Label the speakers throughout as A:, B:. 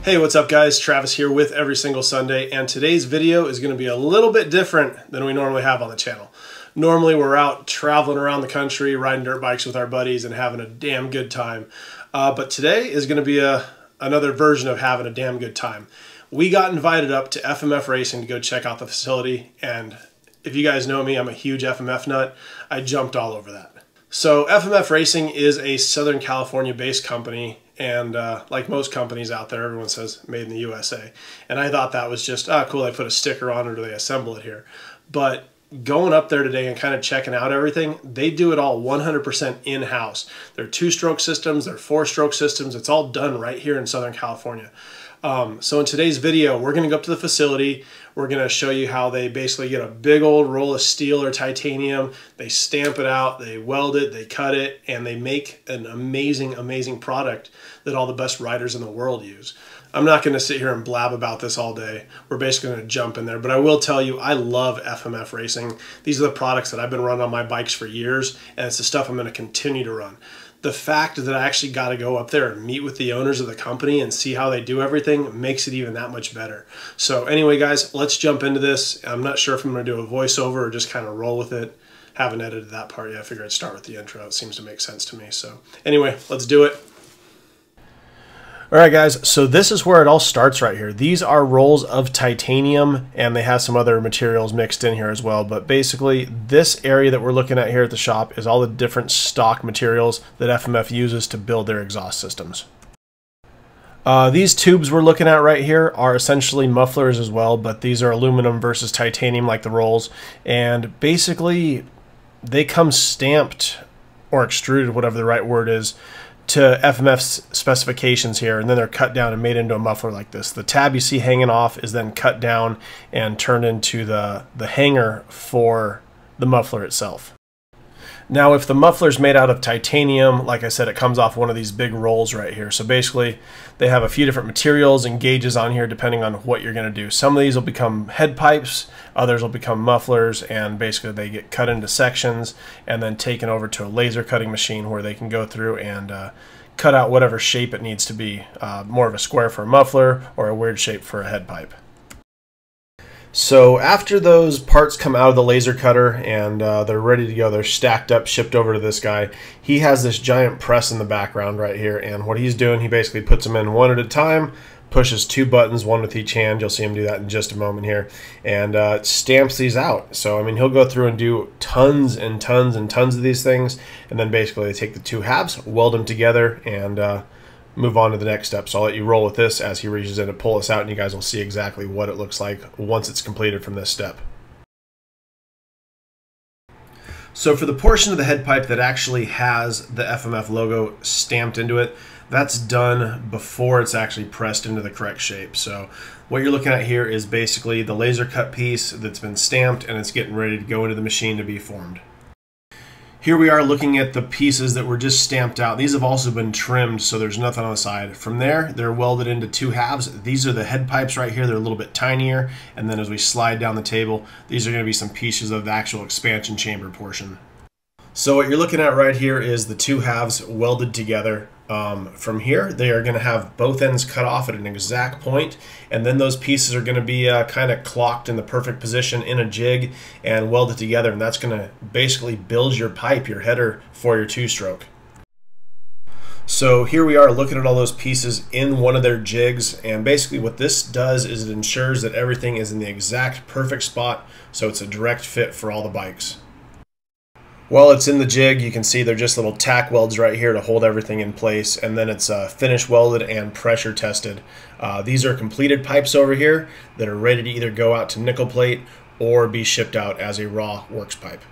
A: Hey, what's up guys? Travis here with Every Single Sunday, and today's video is going to be a little bit different than we normally have on the channel. Normally we're out traveling around the country, riding dirt bikes with our buddies and having a damn good time. But today is going to be another version of having a damn good time. We got invited up to FMF Racing to go check out the facility, and if you guys know me, I'm a huge FMF nut. I jumped all over that. So FMF Racing is a Southern California based company, and like most companies out there, everyone says made in the USA. And I thought that was just, cool, they put a sticker on it or they assemble it here. But going up there today and kind of checking out everything, they do it all 100% in-house. They're 2-stroke systems, they're 4-stroke systems, it's all done right here in Southern California. So in today's video, we're going to go up to the facility. We're going to show you how they basically get a big old roll of steel or titanium. They stamp it out, they weld it, they cut it, and they make an amazing, amazing product that all the best riders in the world use. I'm not going to sit here and blab about this all day. We're basically going to jump in there. But I will tell you, I love FMF Racing. These are the products that I've been running on my bikes for years, and it's the stuff I'm going to continue to run. The fact that I actually got to go up there and meet with the owners of the company and see how they do everything makes it even that much better. So anyway, guys, let's jump into this. I'm not sure if I'm going to do a voiceover or just kind of roll with it. Haven't edited that part yet. I figured I'd start with the intro. It seems to make sense to me. So anyway, let's do it. All right, guys, so this is where it all starts right here. These are rolls of titanium, and they have some other materials mixed in here as well. But basically, this area that we're looking at here at the shop is all the different stock materials that FMF uses to build their exhaust systems. These tubes we're looking at right here are essentially mufflers as well, but these are aluminum versus titanium like the rolls. And basically, they come stamped or extruded, whatever the right word is, to FMF's specifications here, and then they're cut down and made into a muffler like this. The tab you see hanging off is then cut down and turned into the hanger for the muffler itself. Now, if the muffler's made out of titanium, like I said, it comes off one of these big rolls right here. So basically, they have a few different materials and gauges on here depending on what you're going to do. Some of these will become head pipes, others will become mufflers, and basically they get cut into sections and then taken over to a laser cutting machine where they can go through and cut out whatever shape it needs to be, more of a square for a muffler or a weird shape for a head pipe. So after those parts come out of the laser cutter and they're ready to go, they're stacked up, shipped over to this guy. He has this giant press in the background right here, and what he's doing, he basically puts them in one at a time, pushes 2 buttons, one with each hand. You'll see him do that in just a moment here, and stamps these out. So I mean, he'll go through and do tons and tons and tons of these things, and then basically they take the 2 halves, weld them together, and move on to the next step. So I'll let you roll with this as he reaches in to pull this out, and you guys will see exactly what it looks like once it's completed from this step. So for the portion of the head pipe that actually has the FMF logo stamped into it, that's done before it's actually pressed into the correct shape. So what you're looking at here is basically the laser cut piece that's been stamped, and it's getting ready to go into the machine to be formed. Here we are looking at the pieces that were just stamped out. These have also been trimmed, so there's nothing on the side. From there, they're welded into 2 halves. These are the head pipes right here. They're a little bit tinier. And then as we slide down the table, these are going to be some pieces of the actual expansion chamber portion. So what you're looking at right here is the 2 halves welded together. From here, they are going to have both ends cut off at an exact point, and then those pieces are going to be kind of clocked in the perfect position in a jig and welded together, and that's going to basically build your pipe, your header for your 2-stroke. So here we are looking at all those pieces in one of their jigs, and basically what this does is it ensures that everything is in the exact perfect spot, so it's a direct fit for all the bikes. While it's in the jig, you can see they're just little tack welds right here to hold everything in place, and then it's finish welded and pressure tested. These are completed pipes over here that are ready to either go out to nickel plate or be shipped out as a raw works pipe.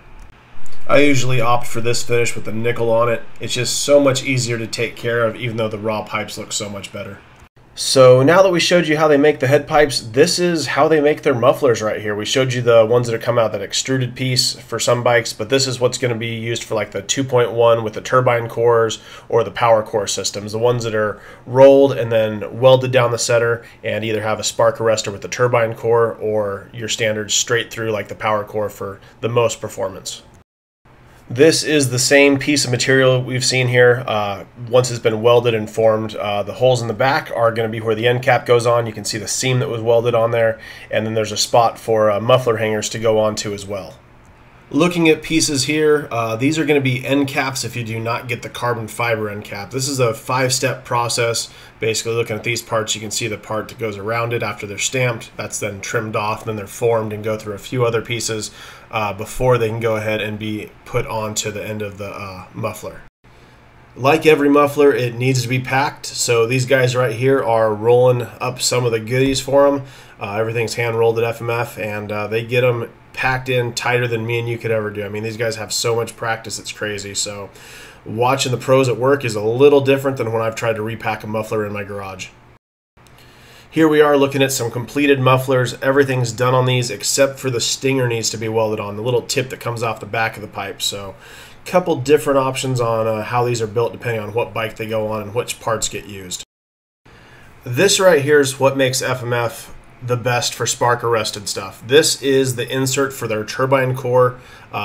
A: I usually opt for this finish with the nickel on it. It's just so much easier to take care of, even though the raw pipes look so much better. So now that we showed you how they make the head pipes, this is how they make their mufflers right here. We showed you the ones that are come out, that extruded piece for some bikes, but this is what's going to be used for like the 2.1 with the turbine cores or the power core systems, the ones that are rolled and then welded down the center and either have a spark arrestor with the turbine core or your standard straight through like the power core for the most performance. This is the same piece of material we've seen here. Once it's been welded and formed, the holes in the back are going to be where the end cap goes on. You can see the seam that was welded on there, and then there's a spot for muffler hangers to go onto as well. Looking at pieces here, these are going to be end caps if you do not get the carbon fiber end cap. This is a 5-step process. Basically, looking at these parts, you can see the part that goes around it after they're stamped. That's then trimmed off, and then they're formed and go through a few other pieces before they can go ahead and be put onto the end of the muffler. Like every muffler, it needs to be packed. So these guys right here are rolling up some of the goodies for them. Everything's hand rolled at FMF, and they get them packed in tighter than me and you could ever do. I mean, these guys have so much practice, it's crazy. So watching the pros at work is a little different than when I've tried to repack a muffler in my garage. Here we are looking at some completed mufflers. Everything's done on these except for the stinger needs to be welded on, the little tip that comes off the back of the pipe. So a couple different options on how these are built depending on what bike they go on and which parts get used. This right here is what makes FMF the best for spark arrested stuff. This is the insert for their turbine core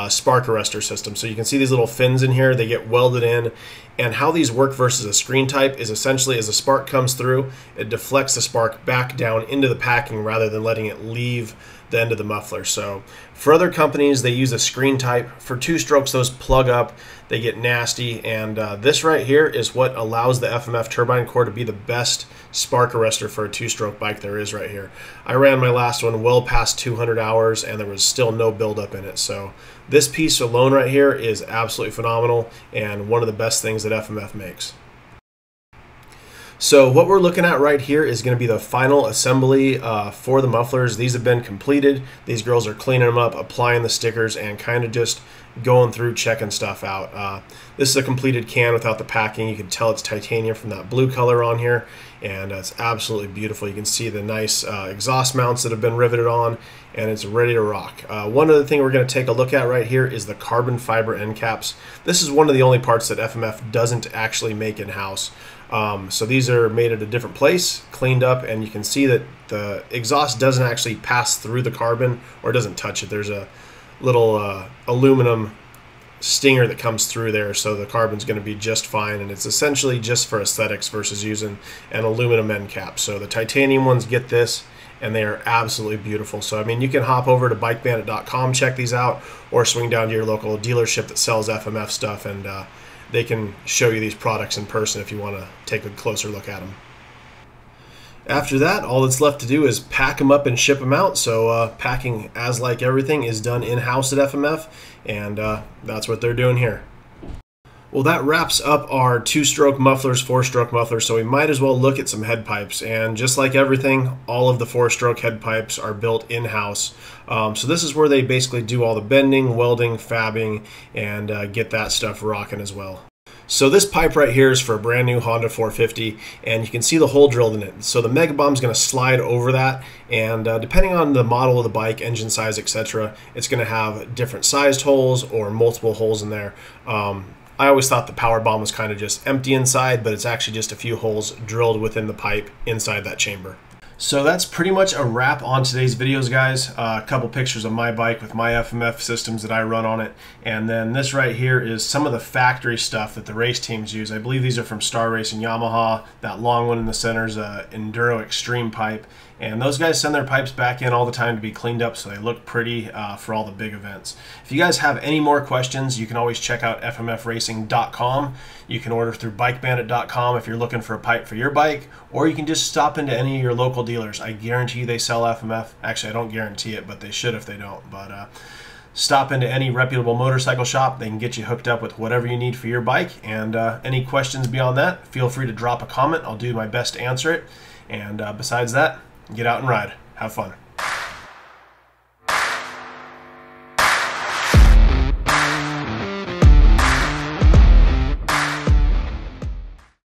A: spark arrestor system. So you can see these little fins in here, they get welded in, and how these work versus a screen type is essentially as the spark comes through, it deflects the spark back down into the packing rather than letting it leave the end of the muffler. So for other companies, they use a screen type. For two-strokes, those plug up, they get nasty, and this right here is what allows the FMF turbine core to be the best spark arrestor for a two-stroke bike there is right here. I ran my last one well past 200 hours and there was still no buildup in it. So this piece alone right here is absolutely phenomenal and one of the best things that FMF makes. So what we're looking at right here is going to be the final assembly for the mufflers. These have been completed. These girls are cleaning them up, applying the stickers, and kind of just going through checking stuff out. This is a completed can without the packing. You can tell it's titanium from that blue color on here, and it's absolutely beautiful. You can see the nice exhaust mounts that have been riveted on, and it's ready to rock. One other thing we're going to take a look at right here is the carbon fiber end caps. This is one of the only parts that FMF doesn't actually make in-house. So these are made at a different place, cleaned up, and you can see that the exhaust doesn't actually pass through the carbon or doesn't touch it. There's a little aluminum stinger that comes through there, so the carbon's going to be just fine, and it's essentially just for aesthetics versus using an aluminum end cap. So the titanium ones get this, and they are absolutely beautiful. So I mean, you can hop over to bikebandit.com, check these out, or swing down to your local dealership that sells FMF stuff, and they can show you these products in person if you want to take a closer look at them. After that, all that's left to do is pack them up and ship them out. So packing, as like everything, is done in-house at FMF, and that's what they're doing here. Well, that wraps up our two-stroke mufflers, four-stroke mufflers, so we might as well look at some head pipes. And just like everything, all of the four-stroke head pipes are built in-house. So this is where they basically do all the bending, welding, fabbing, and get that stuff rocking as well. So this pipe right here is for a brand new Honda 450, and you can see the hole drilled in it. So the Mega Bomb is going to slide over that, and depending on the model of the bike, engine size, etc., it's going to have different sized holes or multiple holes in there. I always thought the Power Bomb was kind of just empty inside, but it's actually just a few holes drilled within the pipe inside that chamber. So that's pretty much a wrap on today's videos, guys. A couple pictures of my bike with my FMF systems that I run on it. And then this right here is some of the factory stuff that the race teams use. I believe these are from Star Racing Yamaha. That long one in the center is a Enduro Extreme pipe. And those guys send their pipes back in all the time to be cleaned up so they look pretty for all the big events. If you guys have any more questions, you can always check out FMFRacing.com. You can order through BikeBandit.com if you're looking for a pipe for your bike, or you can just stop into any of your local dealers. I guarantee you they sell FMF. Actually, I don't guarantee it, but they should if they don't. But stop into any reputable motorcycle shop. They can get you hooked up with whatever you need for your bike. And any questions beyond that, feel free to drop a comment. I'll do my best to answer it. And besides that, get out and ride. Have fun.